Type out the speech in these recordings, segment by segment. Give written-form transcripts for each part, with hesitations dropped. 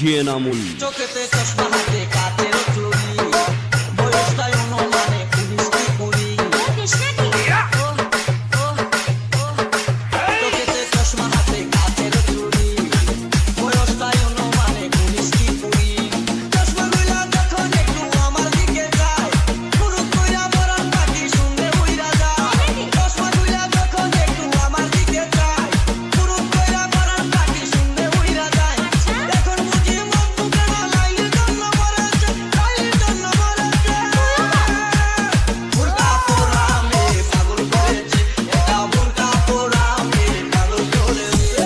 DJ Namul চোখেতে চশমা হাতে কাচের চুড়ি বয়সটাই অনুমানে 19 কি 20 চোখেতে চশমা হাতে কাচের চুড়ি বয়সটাই অনুমানে 19 কি 20 চশমাগুলা যখন একটু আমার দিকে যায় পুরুত কইরা বরণ পাখি শুনলে উইরা যায় চশমাগুলা যখন একটু আমার দিকে যায় পুরুত কইরা বরণ পাখি শুনলে উইরা যায় এখন বুঝি মন বুকেরা লাইলের জন্য মরেছে বুরকা পরা আমি পাগল করেছে এটা বুরকা পরা আমি পাগল করেছে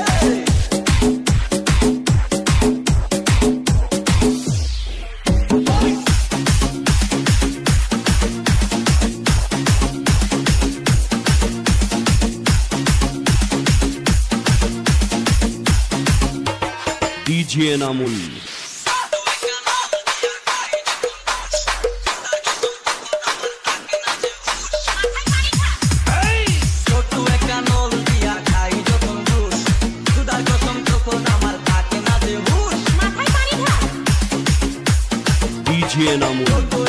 ডিজে নামুল ছোট্ট একটা নল দিয়া খাই যখন জুস দুধার কসম তখন আমার থাকে না যে হুশ ডিজে নামুল ছোট্ট